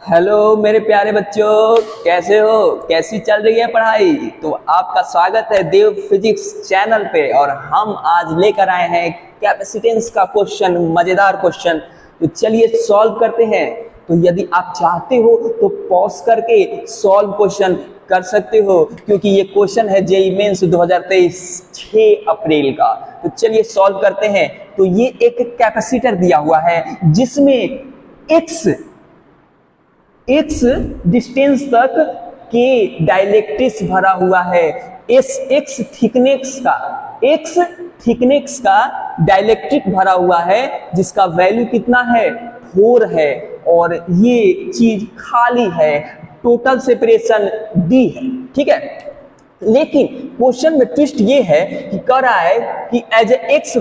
Hello मेरे प्यारे बच्चों, कैसे हो? कैसी चल रही है पढ़ाई? तो आपका स्वागत है देव फिजिक्स चैनल पे। और हम आज लेकर आए हैं कैपेसिटेंस का क्वेश्चन, मजेदार क्वेश्चन। तो चलिए सॉल्व करते हैं। तो यदि आप चाहते हो तो पॉज करके सॉल्व क्वेश्चन कर सकते हो, क्योंकि ये क्वेश्चन है जेईई मेंस 2023 6 अप्रैल का। तो चलिए सॉल्व करते हैं। तो ये एक कैपेसिटर दिया हुआ है जिसमें एक्स डिस्टेंस तक के डाइलेक्ट्रिक्स भरा हुआ है। एक्स थिकनेस का डाइलेक्ट्रिक भरा हुआ है, जिसका वैल्यू कितना है? 4 है। और ये चीज खाली है, टोटल सेपरेशन D है। ठीक है, लेकिन क्वेश्चन में ट्विस्ट ये है कि कह रहा है कि एज एक्स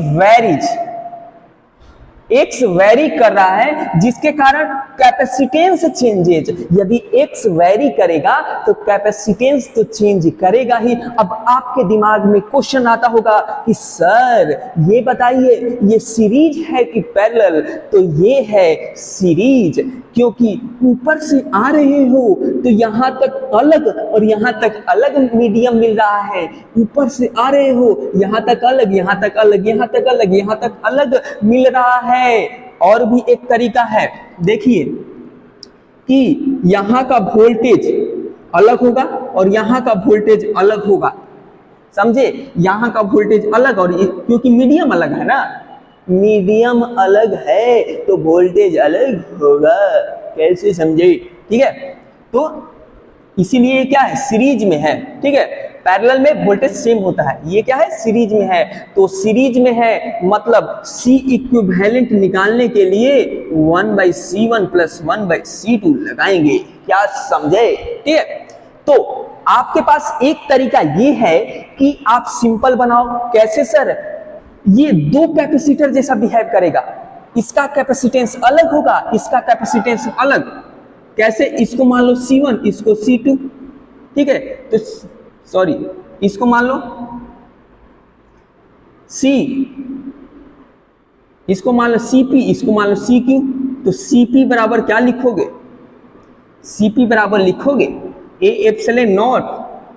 वेरी कर रहा है, जिसके कारण कैपेसिटेंस चेंजेज। यदि एक्स वेरी करेगा तो कैपेसिटेंस तो चेंज करेगा ही। अब आपके दिमाग में क्वेश्चन आता होगा कि सर ये बताइए, ये सीरीज है कि पैरेलल? तो ये है सीरीज, क्योंकि ऊपर से आ रहे हो तो यहां तक अलग और यहां तक अलग मीडियम मिल रहा है। ऊपर से आ रहे हो, यहां तक अलग, यहां तक अलग, यहां तक अलग, यहां तक अलग मिल रहा है। और भी एक तरीका है, देखिए कि यहां का वोल्टेज अलग होगा और यहां का वोल्टेज अलग होगा। समझे? यहां का वोल्टेज अलग, और क्योंकि मीडियम अलग है ना, मीडियम अलग है तो वोल्टेज अलग होगा। कैसे समझे? ठीक है, तो इसीलिए क्या है, सीरीज में है। ठीक है, पैरेलल में वोल्टेज सेम होता है, ये क्या है, सीरीज में है। तो सीरीज में है मतलब C इक्विवेलेंट निकालने के लिए 1/C1 + 1/C2 लगाएंगे। क्या समझे? ठीक है, तो आपके पास एक तरीका ये है कि आप सिंपल बनाओ। कैसे सर? ये दो कैपेसिटर जैसा बिहेव करेगा, इसका कैपेसिटेंस अलग होगा, इसका कैपेसिटेंस अलग। कैसे? इसको मान लो C1, इसको C2। ठीक है, तो सॉरी, इसको मान लो C, इसको मान लो CP, इसको मान लो CQ। तो CP बराबर क्या लिखोगे? CP बराबर लिखोगे A एप्सिलॉन नॉट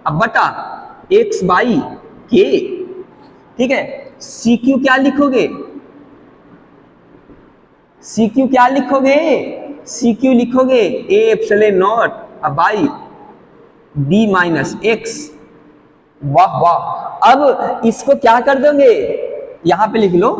अब बटा x/k। ठीक है, CQ क्या लिखोगे? CQ क्या लिखोगे? CQ लिखोगे A epsilon not by D - x। वाह वाह। अब इसको क्या कर दोगे? यहां पे लिख लो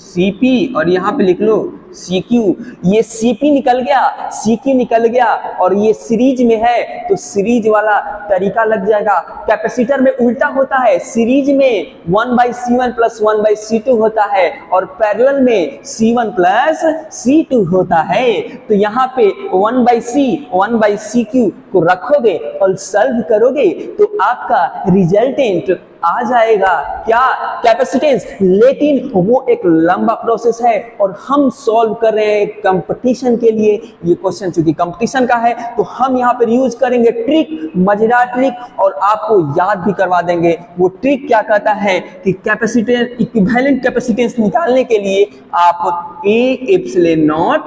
CP और यहां पे लिख लो CQ। ये CP निकल गया, CQ निकल गया, और ये सीरीज में है तो सीरीज वाला तरीका लग जाएगा। कैपेसिटर में उल्टा होता है, सीरीज में 1/C1 + 1/C2 होता है और पैरेलल में C1 + C2 होता है। तो यहाँ पे 1/C 1/CQ को रखोगे और सॉल्व करोगे तो आपका रिजल्टेंट आ जाएगा क्या? कैपेसिटेंस। लेकिन वो एक लंबा प्रोसेस है और हम सॉल्व कर रहे हैं कंपटीशन के लिए। ये क्वेश्चन चूंकि कंपटीशन का है तो हम यहाँ पर यूज करेंगे ट्रिक, मजेदार ट्रिक, और आपको याद भी करवा देंगे। वो ट्रिक क्या कहता है कि कैपेसिटेंस, इक्विवेलेंट कैपेसिटेंस निकालने के लिए आप A एप्सिलॉन नॉट,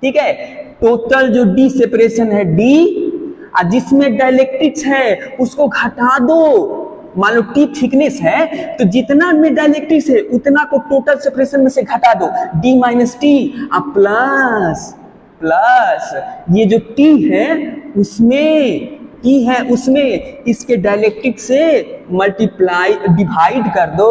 ठीक है, टोटल जो D सेपरेशन है D, जिसमें डाइलेक्ट्रिक्स है उसको घटा दो। मान लो T थिकनेस है तो जितना में डाइलेक्ट्रिक्स है उतना को टोटल सेपरेशन में से घटा दो, D - T प्लस ये जो T है उसमें इसके डाइलेक्ट्रिक से मल्टीप्लाई डिवाइड कर दो।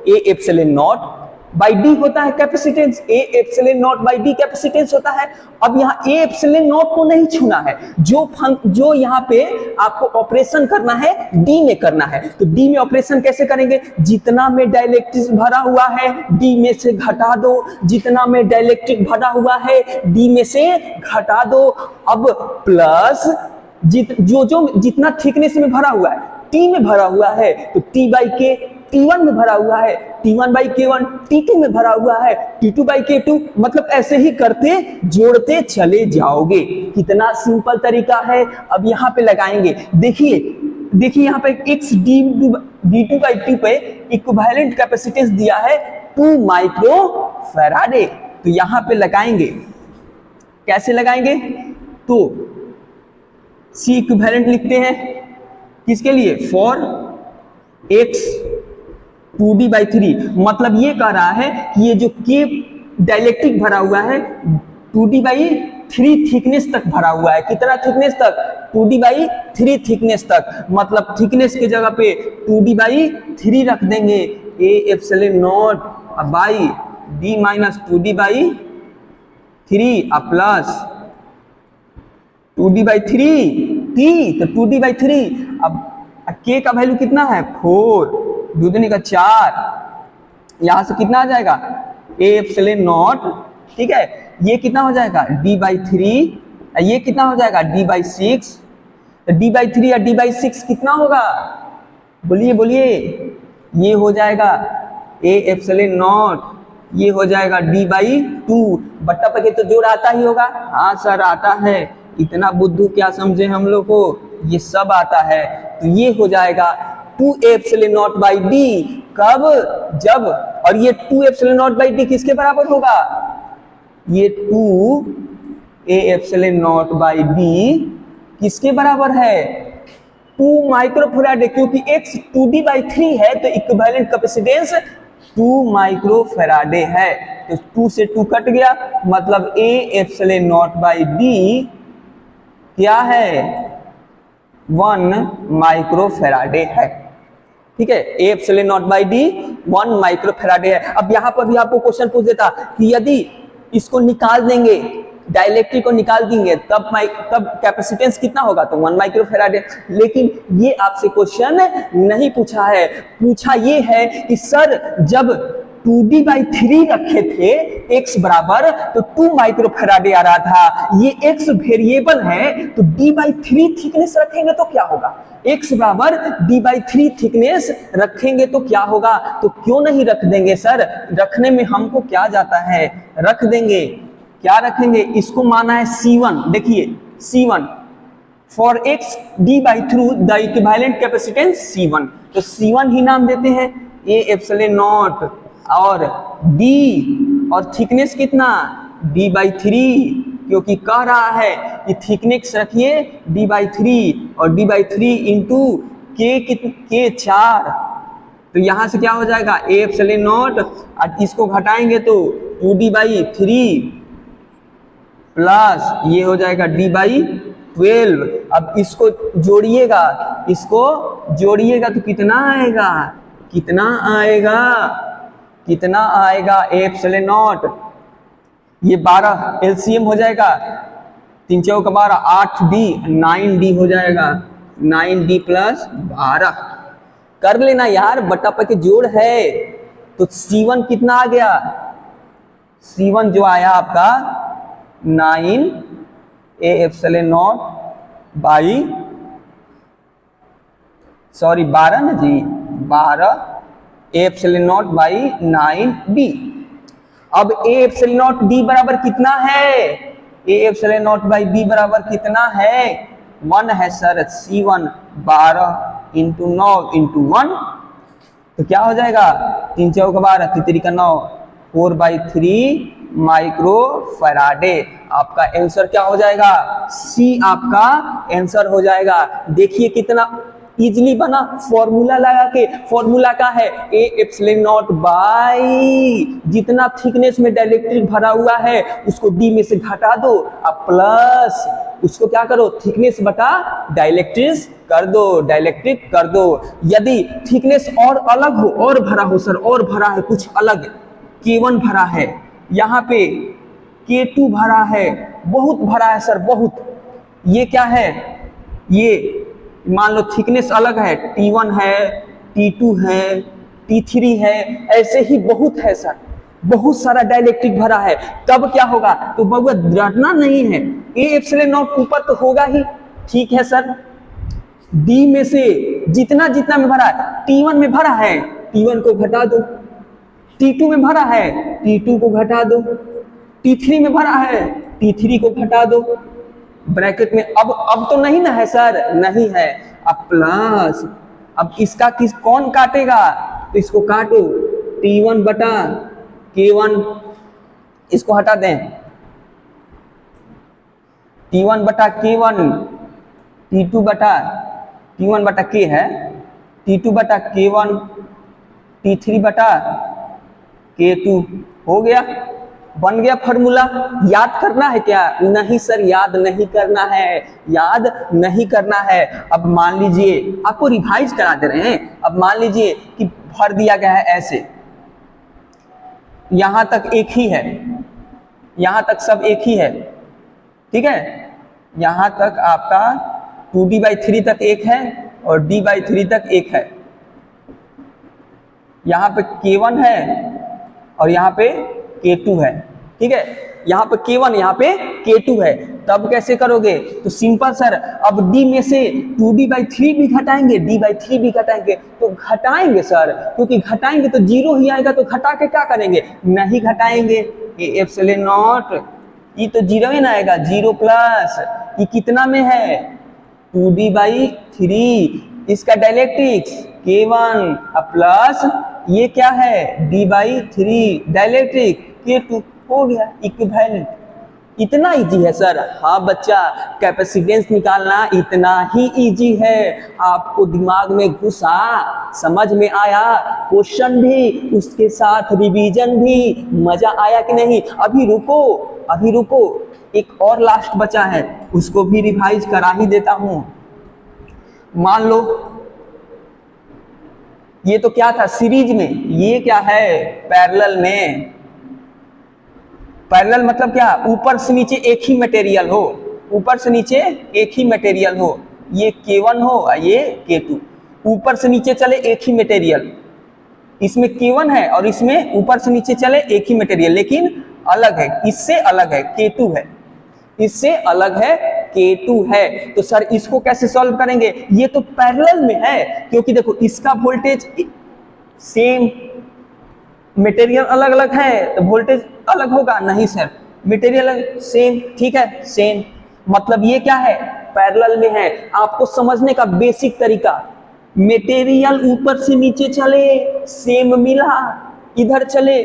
A epsilon not by D होता है capacitance, A epsilon not by D capacitance होता है। अब यहाँ A एप्सिलॉन नॉट को नहीं छूना है, जो यहाँ पे आपको ऑपरेशन करना है D में करना है। तो D में ऑपरेशन कैसे करेंगे? जितना में डाइलेक्ट्रिक भरा हुआ है D में से घटा दो, जितना में डाइलेक्ट्रिक भरा हुआ है D में से घटा दो। अब प्लस जितना थिकनेस में भरा हुआ है, T में भरा हुआ है तो T/K, T1 में भरा हुआ है T1/K1, T2 में भरा हुआ है T2/K2। मतलब ऐसे ही करते जोड़ते चले जाओगे। कितना सिंपल तरीका है। अब यहाँ पे लगाएंगे, देखिए यहाँ पे x d2/2 पे इक्विवेलेंट कैपेसिटेंस दिया है 2 माइक्रो फैराडे। तो यहाँ पे लगाएंगे, कैसे लगाएंगे? तो सी इक्विवेलेंट लिखते हैं किसके लिए, फॉर x 2d/3, मतलब ये कह रहा है कि ये जो के डाइलेक्ट्रिक भरा हुआ है 2d/3 थिकनेस तक भरा हुआ है। कितना थिकनेस तक, 2d/3 थिकनेस तक, मतलब थिकनेस की जगह पे 2d/3 रख देंगे, A epsilon not by d minus 2d/3 plus 2d/3 t, तो 2d/3, अब k का वैल्यू कितना है 4, दूनी का 4, यहां से कितना आ जाएगा ए एप्सिलॉन नॉट, ठीक है, ये कितना हो जाएगा d/3, ये कितना हो जाएगा d/6, तो d/3 या d/6 कितना होगा, बोलिए बोलिए, ये हो जाएगा ए एप्सिलॉन नॉट, ये हो जाएगा d/2, बट्टा पके तो जोड़ आता ही होगा, हाँ सर आता है, इतना बुद्धू क्या समझे हम लोग को, ये सब आता है, तो ये हो जाएगा 2 एप्सिलॉन नॉट बाई डी, कब, जब, और ये 2 एप्सिलॉन नॉट बाई डी किसके बराबर होगा, ये 2 A epsilon not by D किसके बराबर है, 2 माइक्रोफैराड, क्योंकि x 2d/3 है तो इक्विवेलेंट कैपेसिटेंस 2 माइक्रोफैराड है, तो 2 से 2 कट गया, मतलब A epsilon not by D क्या है 1 माइक्रोफैराड है, ठीक है, A epsilon not by D 1 microfarad है। अब यहां पर भी आपको क्वेश्चन पूछ देता कि यदि इसको निकाल देंगे, डाइलेक्ट्रिक को निकाल देंगे, तब कैपेसिटेंस कितना होगा, तो 1 माइक्रोफैराड है, लेकिन ये आपसे क्वेश्चन नहीं पूछा है, पूछा ये है कि सर जब 2d/3 रखे थे x बराबर तो 2 माइक्रोफैराड आ रहा था, ये x वेरिएबल है तो d/3 थिकनेस रखेंगे तो क्या होगा, x बराबर d/3 थिकनेस रखेंगे तो क्या होगा, तो क्यों नहीं रख देंगे सर, रखने में हमको क्या जाता है, रख देंगे, क्या रखेंगे, इसको माना है C1, देखिए C1 for x d/3 the equivalent capacitance C1, तो C1 ही नाम देते हैं, ए एप्सिलॉन नॉट और d और थिकनेस कितना d/3, क्योंकि कह रहा है कि थिकनेस रखिए d/3 और d/3 इंटू के 4, तो यहां से क्या हो जाएगा ए एप्सिलॉन नॉट, और इसको घटाएंगे तो 2d/3 प्लस ये हो जाएगा d/12, अब इसको जोड़िएगा, इसको जोड़िएगा तो कितना आएगा, कितना आएगा, कितना आएगा ए एप्सिलॉन नॉट, ये 12 एलसीएम हो जाएगा, 3 चौक 12, 8d 9d हो जाएगा, 9d प्लस 12 कर लेना यार, बट्टा पर के जोड़ है, तो C1 कितना आ गया, C1 जो आया आपका 9 A epsilon not by, sorry 12 ना जी, 12 A epsilon not by 9d, अब ए एप्सिलॉन नॉट डी बराबर कितना है, A epsilon not by D बराबर कितना है 1 है सर, C1 12 इंटू 9 इंटू 1, तो क्या हो जाएगा 3 चौक 12, 3 का 9, 4/3 माइक्रोफैराडे, आपका आंसर क्या हो जाएगा, सी आपका आंसर हो जाएगा। देखिए कितना इजीली बना, फॉर्मूला लगा के, फॉर्मूला का है ए एप्सिलॉन नॉट बाई जितना थिकनेस में डाइलेक्ट्रिक भरा हुआ है उसको डी में से घटा दो, अब प्लस उसको क्या करो थिकनेस बटा डाइलेक्ट्रिक कर दो, डाइलेक्ट्रिक कर दो। यदि थिकनेस और अलग हो, और भरा हो सर, और भरा है कुछ अलग, K1 भरा है, यहाँ पे K2 भरा है, बहुत भरा है सर बहुत, ये क्या है, ये मान लो थिकनेस अलग है, T1 है, T2 है, T3 है, ऐसे ही बहुत है सर, बहुत सारा डाइलेक्ट्रिक भरा है, तब क्या होगा, तो बउआ डरना नहीं है, ए एप्सिलॉन नॉट ऊपर तो होगा ही, ठीक है सर, डी में से जितना जितना में भरा है, T1 में भरा है T1 को घटा दो, T2 में भरा है T2 को घटा दो, T3 में भरा है T3 को घटा दो, ब्रैकेट में अब तो नहीं ना है सर, नहीं है, अब प्लस, अब इसका किस कौन काटेगा, तो इसको काटो T1 बटा K1, इसको हटा दें T1 बटा K1 T2 बटा T1 बटा K है, T2 बटा K1 T3 बटा K2 हो गया, बन गया फॉर्मूला। याद करना है क्या? नहीं सर याद नहीं करना है, याद नहीं करना है। अब मान लीजिए आपको रिवाइज करा दे रहे हैं। अब मान लीजिए कि भर दिया गया है ऐसे, यहां तक एक ही है, यहां तक सब एक ही है, ठीक है। यहां तक आपका 2D/3 तक एक है और D/3 तक एक है। यहां पे K1 है और यहां पे K2 है, ठीक है। यहाँ पे K1 यहाँ पे K2 है। तब कैसे करोगे? तो सिंपल सर, अब D में से 2D/3 भी घटाएंगे, D/3 भी घटाएंगे। तो घटाएंगे सर, क्योंकि घटाएंगे तो 0 ही आएगा, तो घटा के क्या करेंगे? नहीं घटाएंगे, ये एप्सिलॉन नॉट, ये तो 0 ही ना आएगा, 0 प्लस ये कितना में है? 2D/3। इसका डायलेक्ट्रिक्स K1 प्लस ये क्या है? D/3 डायलेक्ट्रिक K2 हो गया इक्विवेलेंट। इतना इजी है सर। हाँ बच्चा, कैपेसिटेंस निकालना इतना ही इजी है। आपको दिमाग में घुसा, समझ में आया, क्वेश्चन भी उसके साथ रिवीजन भी, मजा आया कि नहीं? अभी रुको, अभी रुको, एक और लास्ट बचा है, उसको भी रिवाइज करा ही देता हूं। मान लो ये तो क्या था? सीरीज में। ये क्या है? पैरेलल में। पैरेलल मतलब क्या? ऊपर से नीचे एक ही मटेरियल हो, ऊपर से नीचे एक ही मटेरियल हो। ये K1 हो और ये K2, ऊपर से नीचे चले एक ही मटेरियल। इसमें K1 है और इसमें ऊपर से नीचे चले एक ही मटेरियल, लेकिन अलग है, इससे अलग है, K2 है, इससे अलग है, K2 है। तो सर इसको कैसे सॉल्व करेंगे? ये तो पैरेलल में है, क्योंकि देखो इसका वोल्टेज सेम, मटेरियल अलग अलग है तो वोल्टेज अलग होगा? नहीं सर, मटेरियल सेम, ठीक है, सेम। मतलब ये क्या है? पैरेलल में है। आपको समझने का बेसिक तरीका, मटेरियल ऊपर से नीचे चले सेम मिला, इधर चले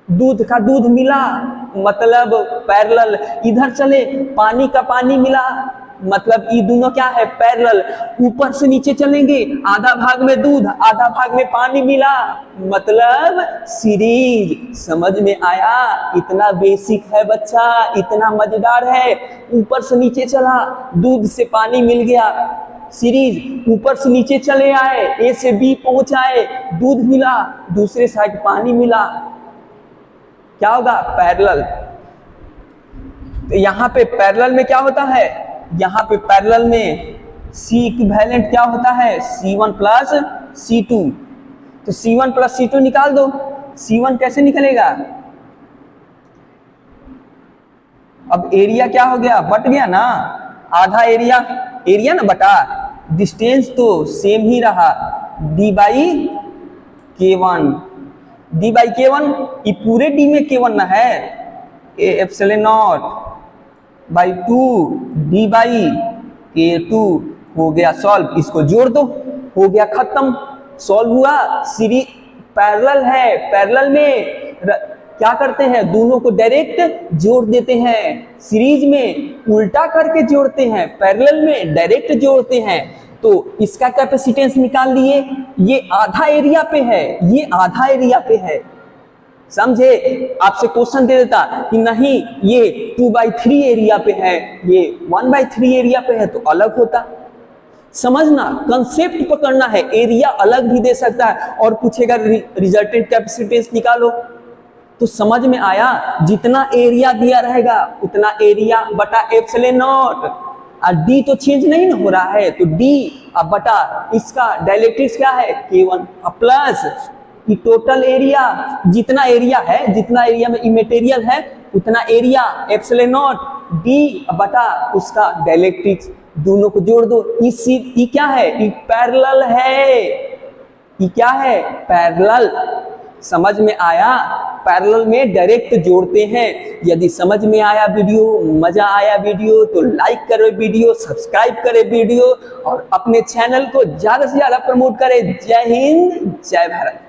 दूध का दूध मिला मतलब पैरेलल, इधर चले पानी का पानी मिला मतलब ये दोनों क्या है? पैरेलल। ऊपर से नीचे चलेंगे, आधा भाग में दूध आधा भाग में पानी मिला मतलब सीरीज। समझ में आया? इतना बेसिक है बच्चा, इतना मजेदार है। ऊपर से नीचे चला, दूध से पानी मिल गया, सीरीज। ऊपर से नीचे चले आए, ए से बी पहुंचाए, दूध मिला, दूसरे साइड पानी मिला, क्या होगा? पैरेलल। तो यहां पे पैरेलल में क्या होता है? यहां पे पैरेलल में C इक्विवेलेंट क्या होता है? C1 plus C2। तो C1 प्लस C2 निकाल दो। C1 कैसे निकलेगा? अब एरिया क्या हो गया? बट गया ना, आधा एरिया, एरिया ना बटा, डिस्टेंस तो सेम ही रहा, D/K1। D/K1 ये पूरे D में K1 ना है, एप्सिलॉन नॉट बाई 2 D/K2 हो गया सॉल्व। इसको जोड़ दो, हो गया खत्म, सॉल्व हुआ। सीरीज पैरेलल है, पैरेलल में क्या करते हैं? दोनों को डायरेक्ट जोड़ देते हैं। सीरीज में उल्टा करके जोड़ते हैं, पैरेलल में डायरेक्ट जोड़ते हैं। तो इसका कैपेसिटेंस निकाल लिए, ये आधा एरिया पे है, ये आधा एरिया पे है, समझे? आपसे क्वेश्चन दे देता कि नहीं ये 2/3 एरिया पे है, ये 1/3 एरिया पे है, तो अलग होता। समझना, कंसेप्ट पकड़ना है। एरिया अलग भी दे सकता है और पूछेगा रिजल्टेंट कैपेसिटेंस निकालो, तो समझ में आया? जितना एरिया दिया रहेगा उतना एरिया बटा एप्सिलॉन नॉट। और डी तो चेंज नहीं ना हो रहा है, तो डी अब बटा इसका डायलेक्ट्रिक्स क्या है? K1 प्लस ये टोटल एरिया, जितना एरिया है, जितना एरिया में इमेटेरियल है उतना एरिया एप्सिलॉन नॉट डी बटा उसका डायलेक्ट्रिक्स, दोनों को जोड़ दो। ये क्या है? ये पैरेलल है। ये क्या है? पैरेलल। समझ में आया? पैरेलल में डायरेक्ट जोड़ते हैं। यदि समझ में आया वीडियो, मजा आया वीडियो, तो लाइक करो वीडियो, सब्सक्राइब करे वीडियो और अपने चैनल को ज्यादा से ज्यादा प्रमोट करें। जय हिंद, जय भारत।